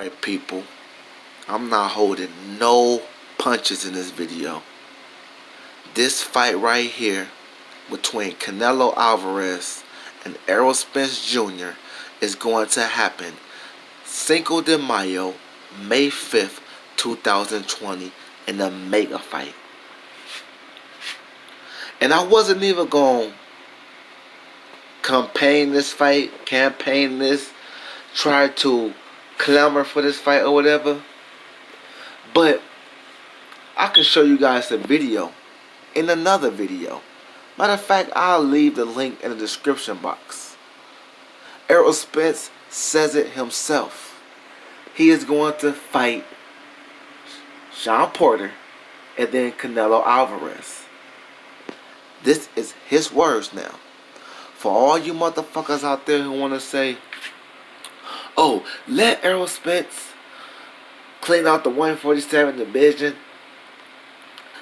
Alright, people, I'm not holding no punches in this video. This fight right here between Canelo Alvarez and Errol Spence Jr. is going to happen Cinco de Mayo, May 5th, 2020 in the mega fight. And I wasn't even going to campaign this, try to clamor for this fight or whatever. But I can show you guys a video in another video. Matter of fact, I'll leave the link in the description box. Errol Spence says it himself. He is going to fight Sean Porter and then Canelo Alvarez. This is his words now. For all you motherfuckers out there who want to say, oh, let Errol Spence clean out the 147 division.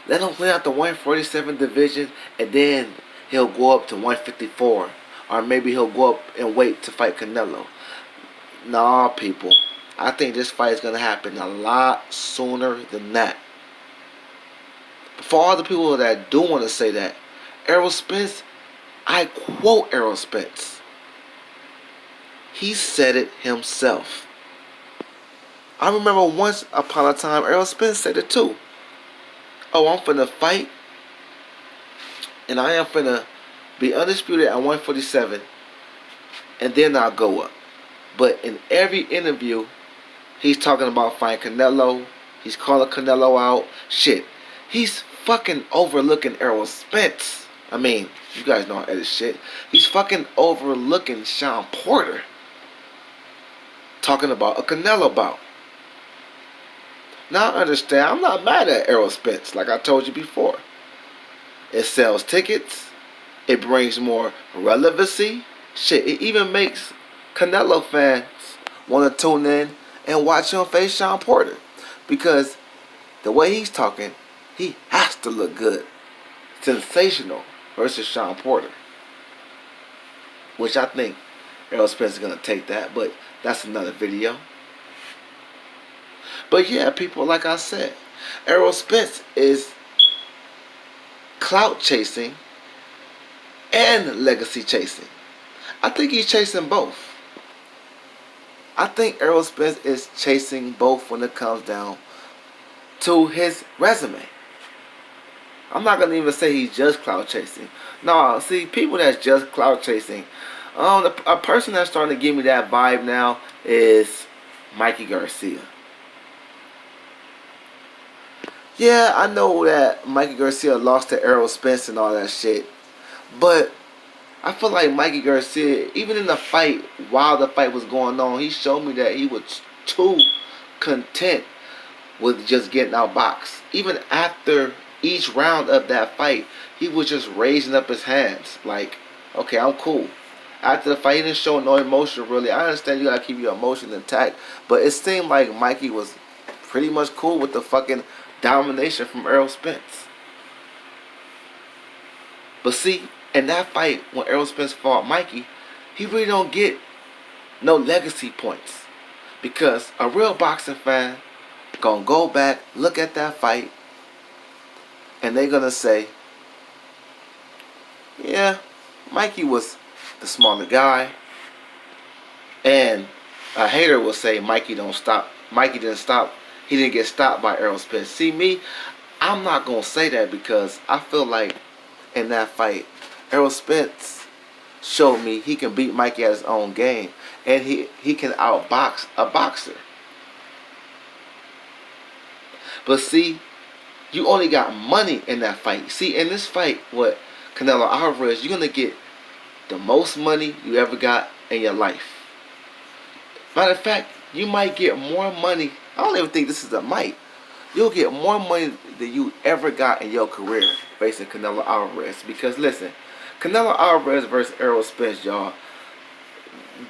Let him clean out the 147 division and then he'll go up to 154. Or maybe he'll go up and wait to fight Canelo. Nah, people. I think this fight is going to happen a lot sooner than that. But for all the people that do want to say that, Errol Spence, I quote Errol Spence. He said it himself. I remember once upon a time, Errol Spence said it too. Oh, I'm finna fight, and I am finna be undisputed at 147, and then I'll go up. But in every interview, he's talking about fighting Canelo. He's calling Canelo out. Shit, he's fucking overlooking Errol Spence. I mean, you guys know how to edit shit. He's fucking overlooking Sean Porter. Talking about a Canelo bout. Now I understand, I'm not mad at Errol Spence, like I told you before. It sells tickets. It brings more relevancy. Shit, it even makes Canelo fans want to tune in and watch him face Sean Porter. Because the way he's talking, he has to look good. Sensational versus Sean Porter. Which I think Errol Spence is going to take that, but that's another video. But yeah, people, like I said, Errol Spence is clout chasing and legacy chasing. I think he's chasing both. I think Errol Spence is chasing both when it comes down to his resume. I'm not going to even say he's just clout chasing. No, see, people that's just clout chasing, a person that's starting to give me that vibe now is Mikey Garcia. Yeah, I know that Mikey Garcia lost to Errol Spence and all that shit. But I feel like Mikey Garcia, even in the fight, while the fight was going on, he showed me that he was too content with just getting outboxed. Even after each round of that fight, he was just raising up his hands. Like, okay, I'm cool. After the fight, he didn't show no emotion, really. I understand you gotta keep your emotion intact. But it seemed like Mikey was pretty much cool with the fucking domination from Errol Spence. But see, in that fight, when Errol Spence fought Mikey, he really don't get no legacy points. Because a real boxing fan gonna go back, look at that fight, and they gonna say, yeah, Mikey was the smaller guy. And a hater will say Mikey didn't stop. He didn't get stopped by Errol Spence. See, me, I'm not going to say that because I feel like in that fight, Errol Spence showed me he can beat Mikey at his own game. And he can outbox a boxer. But see, you only got money in that fight. See, in this fight with Canelo Alvarez, you're going to get the most money you ever got in your life. Matter of fact, you might get more money. I don't even think this is a might. You'll get more money than you ever got in your career facing Canelo Alvarez. Because listen, Canelo Alvarez versus Errol Spence, y'all,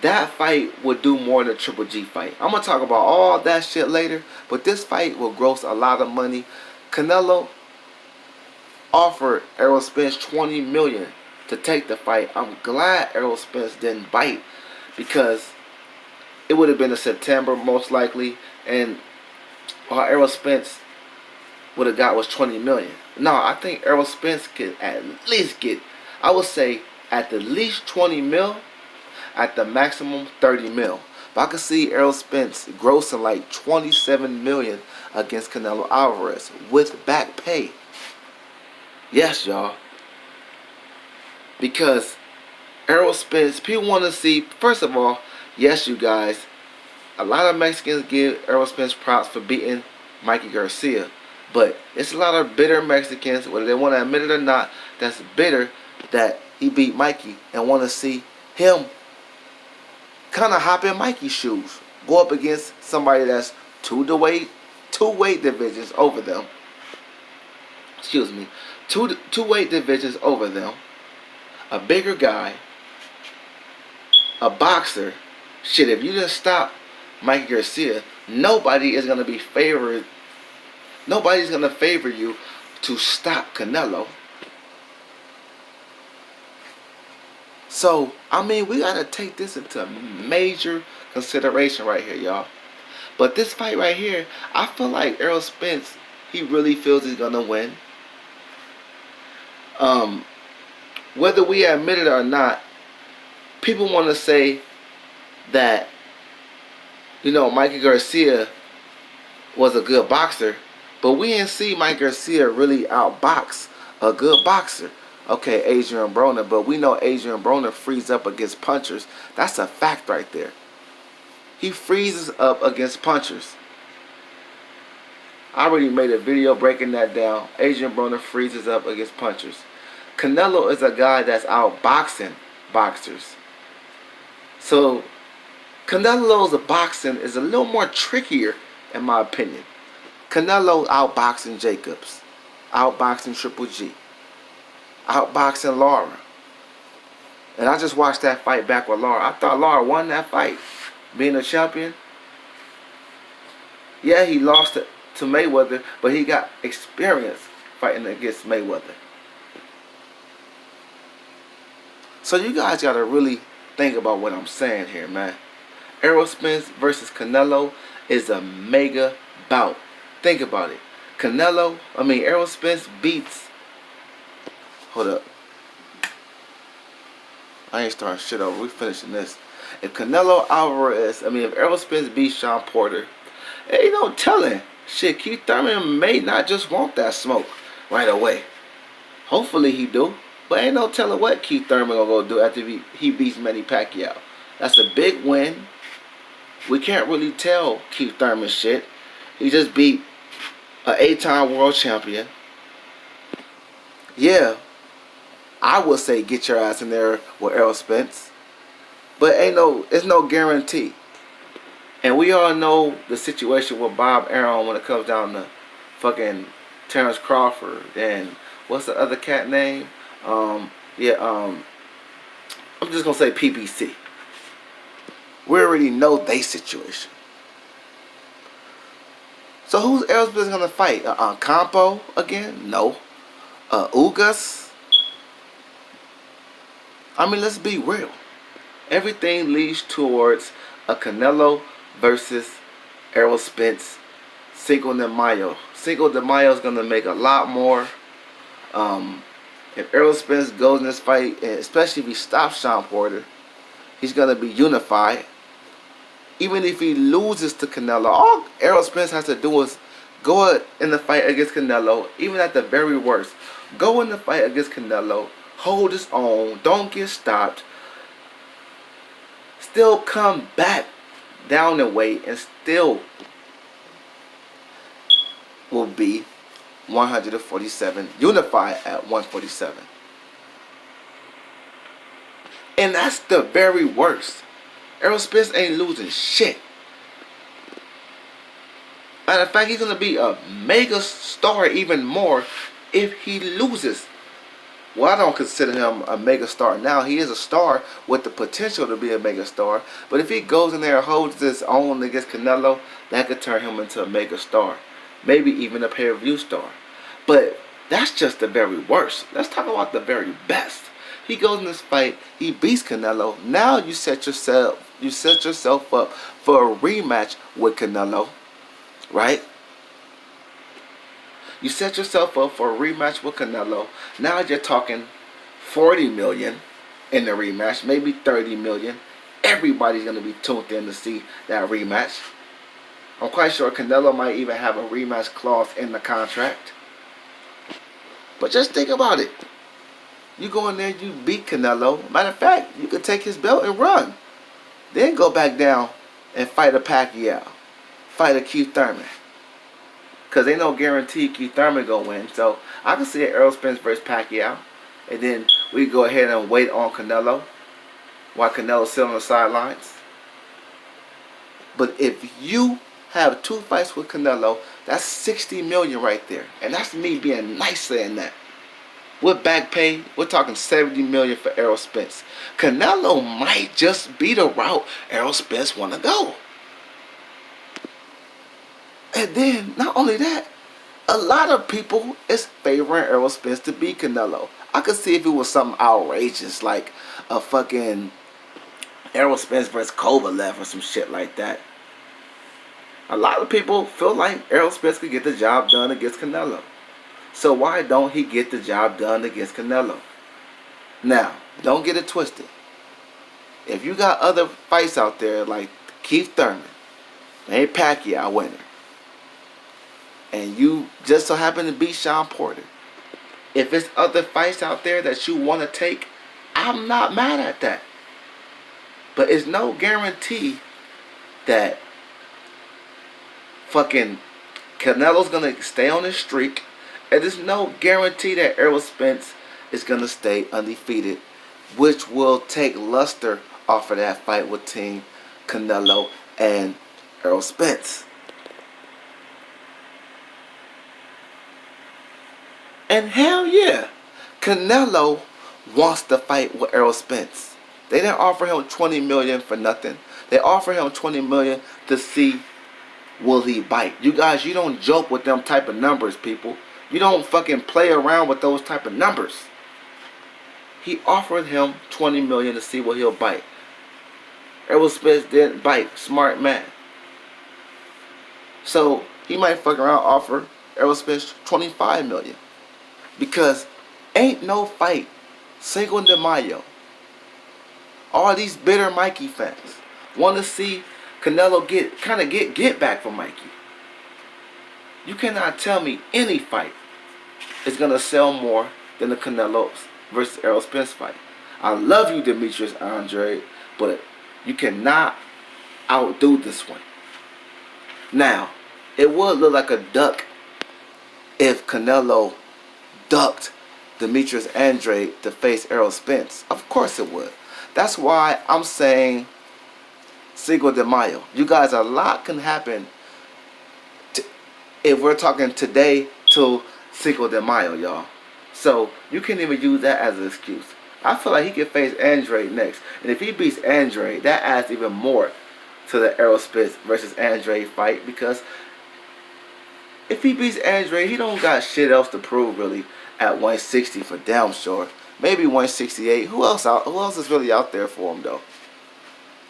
that fight would do more than a Triple G fight. I'm going to talk about all that shit later, but this fight will gross a lot of money. Canelo offered Errol Spence $20 million to take the fight. I'm glad Errol Spence didn't bite because it would have been in September most likely, and all Errol Spence would have got was 20 million. No, I think Errol Spence could at least get, I would say, at the least 20 mil, at the maximum 30 mil. But I could see Errol Spence grossing like 27 million against Canelo Alvarez with back pay. Yes, y'all. Because Errol Spence, people want to see, first of all, yes, you guys, a lot of Mexicans give Errol Spence props for beating Mikey Garcia. But it's a lot of bitter Mexicans, whether they want to admit it or not, that's bitter that he beat Mikey and want to see him kind of hop in Mikey's shoes. Go up against somebody that's two weight divisions over them. Excuse me. Two weight divisions over them. A bigger guy. A boxer. Shit, if you just stop Mikey Garcia, nobody is going to be favored. Nobody's going to favor you to stop Canelo. So, I mean, we got to take this into major consideration right here, y'all. But this fight right here, I feel like Errol Spence, he really feels he's going to win. Whether we admit it or not, people want to say that, you know, Mikey Garcia was a good boxer, but we didn't see Mike Garcia really outbox a good boxer. Okay, Adrian Broner, but we know Adrian Broner frees up against punchers. That's a fact right there. He freezes up against punchers. I already made a video breaking that down. Adrian Broner freezes up against punchers. Canelo is a guy that's outboxing boxers. So Canelo's boxing is a little more trickier, in my opinion. Canelo outboxing Jacobs, outboxing Triple G, outboxing Lara. And I just watched that fight back with Lara. I thought Lara won that fight, being a champion. Yeah, he lost to Mayweather, but he got experience fighting against Mayweather. So you guys got to really think about what I'm saying here, man. Errol Spence versus Canelo is a mega bout. Think about it. Errol Spence beats... Hold up. I ain't starting shit over. We finishing this. If Errol Spence beats Sean Porter, ain't no telling. Shit, Keith Thurman may not just want that smoke right away. Hopefully he do. But ain't no telling what Keith Thurman gonna go do after he beats Manny Pacquiao. That's a big win. We can't really tell Keith Thurman shit. He just beat an 8-time world champion. Yeah, I would say get your ass in there with Errol Spence. But it's no guarantee. And we all know the situation with Bob Arum when it comes down to fucking Terrence Crawford and what's the other cat name? I'm just gonna say PBC. We already know they situation. So who's Errol Spence gonna fight? Campo again? No. Ugas? I mean, let's be real. Everything leads towards a Canelo versus Errol Spence, Cinco de Mayo. Cinco de Mayo is gonna make a lot more. If Errol Spence goes in this fight, and especially if he stops Sean Porter, he's gonna be unified. Even if he loses to Canelo, all Errol Spence has to do is go in the fight against Canelo, even at the very worst. Go in the fight against Canelo, hold his own, don't get stopped, still come back down in weight, and still will be 147, unified at 147. And that's the very worst. Errol Spence ain't losing shit. Matter of fact, he's going to be a mega star even more if he loses. Well, I don't consider him a mega star now. He is a star with the potential to be a mega star. But if he goes in there and holds his own against Canelo, that could turn him into a mega star. Maybe even a pay-per-view star. But that's just the very worst. Let's talk about the very best. He goes in this fight, he beats Canelo. Now you set yourself You set yourself up for a rematch with Canelo, right? You set yourself up for a rematch with Canelo. Now you're talking 40 million in the rematch, maybe 30 million. Everybody's going to be tuned in to see that rematch. I'm quite sure Canelo might even have a rematch clause in the contract. But just think about it. You go in there, you beat Canelo. Matter of fact, you could take his belt and run. Then go back down and fight a Pacquiao. Fight a Keith Thurman. Because ain't no guarantee Keith Thurman gonna win. So I can see an Errol Spence versus Pacquiao. And then we go ahead and wait on Canelo while Canelo's sitting on the sidelines. But if you have 2 fights with Canelo, that's 60 million right there. And that's me being nice saying that. With back pay, we're talking 70 million for Errol Spence. Canelo might just be the route Errol Spence want to go. And then, not only that, a lot of people is favoring Errol Spence to beat Canelo. I could see if it was something outrageous, like a fucking Errol Spence versus Kovalev or some shit like that. A lot of people feel like Errol Spence could get the job done against Canelo. So why don't he get the job done against Canelo? Now, don't get it twisted. If you got other fights out there like Keith Thurman, Manny Pacquiao winner, and you just so happen to beat Sean Porter, if it's other fights out there that you want to take, I'm not mad at that. But it's no guarantee that fucking Canelo's going to stay on his streak. And there's no guarantee that Errol Spence is going to stay undefeated, which will take luster off of that fight with Team Canelo and Errol Spence. And hell yeah, Canelo wants to fight with Errol Spence. They didn't offer him 20 million for nothing. They offer him 20 million to see will he bite. You guys, you don't joke with them type of numbers, people. You don't fucking play around with those type of numbers. He offered him 20 million to see will he'll bite. Errol Spence didn't bite. Smart man. So he might fuck around offer Errol Spence 25 million. Because ain't no fight CINCO DEMAYO. All these bitter Mikey fans want to see Canelo get back from Mikey. You cannot tell me any fight is going to sell more than the Canelo versus Errol Spence fight. I love you, Demetrius Andre, but you cannot outdo this one. Now, it would look like a duck if Canelo ducked Demetrius Andre to face Errol Spence. Of course it would. That's why I'm saying CINCO DEMAYO. You guys, a lot can happen if we're talking today to CINCO DEMAYO, y'all. So you can't even use that as an excuse. I feel like he can face Andre next. And if he beats Andre, that adds even more to the Errol Spence versus Andre fight. Because if he beats Andre, he don't got shit else to prove really at 160 for damn sure. Maybe 168. Who else is really out there for him though?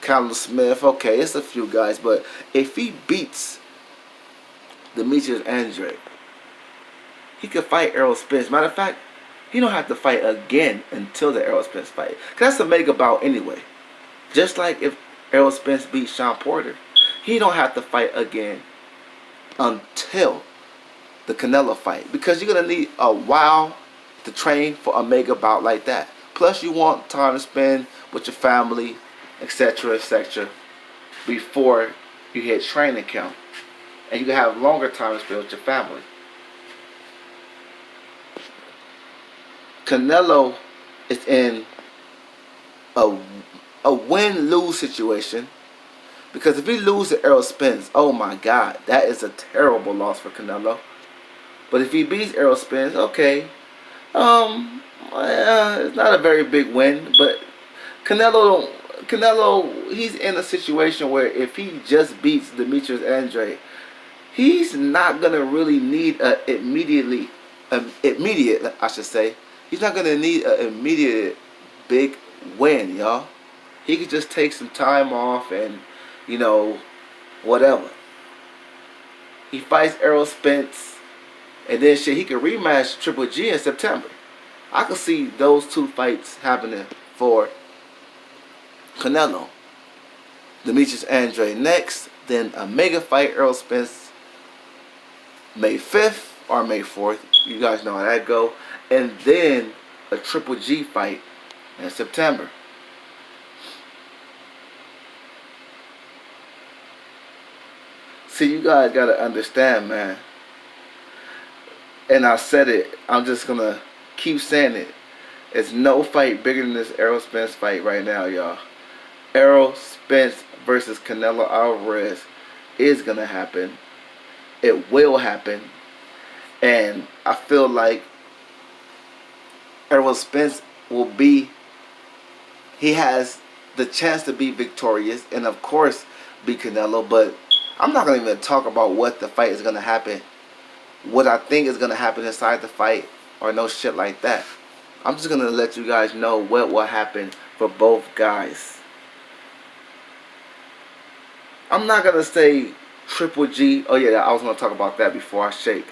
Callum Smith. Okay, it's a few guys. But if he beats Demetrius Andre, he could fight Errol Spence. Matter of fact, he don't have to fight again until the Errol Spence fight. Because that's a mega bout anyway. Just like if Errol Spence beats Sean Porter, he don't have to fight again until the Canelo fight. Because you're going to need a while to train for a mega bout like that. Plus you want time to spend with your family, etc., etc., before you hit training camp. And you can have longer time to spend with your family. Canelo is in a win-lose situation. Because if he loses to Errol Spence, oh my God, that is a terrible loss for Canelo. But if he beats Errol Spence, okay. It's not a very big win, but Canelo, he's in a situation where if he just beats Demetrius Andre, he's not gonna really need immediate, I should say. He's not gonna need an immediate big win, y'all. He could just take some time off and, you know, whatever. He fights Errol Spence, and then shit, he could rematch Triple G in September. I could see those two fights happening for Canelo. Demetrius Andre next, then a mega fight, Errol Spence, May 5th or May 4th. You guys know how that go. And then a Triple G fight in September. See, you guys gotta understand, man. And I said it, I'm just gonna keep saying it. It's no fight bigger than this Errol Spence fight right now, y'all. Errol Spence versus Canelo Alvarez is gonna happen. It will happen. And I feel like Errol Spence he has the chance to be victorious and of course beat Canelo, but I'm not gonna even talk about what the fight is gonna happen, what I think is gonna happen inside the fight, or no shit like that. I'm just gonna let you guys know what will happen for both guys. I'm not gonna say Triple G. Oh yeah, I was gonna talk about that before I shake.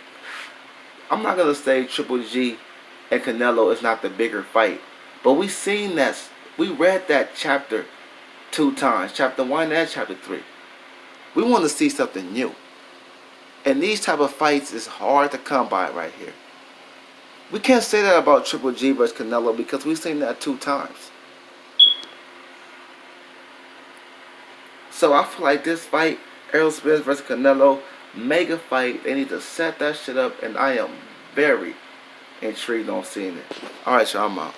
I'm not gonna say Triple G and Canelo is not the bigger fight, but we read that chapter 2 times, chapter 1 and chapter 3. We want to see something new, and these type of fights is hard to come by right here. We can't say that about Triple G versus Canelo because we've seen that 2 times. So I feel like this fight, Errol Spence versus Canelo, mega fight. They need to set that shit up, and I am very intrigued on seeing it. Alright, y'all, I'm out.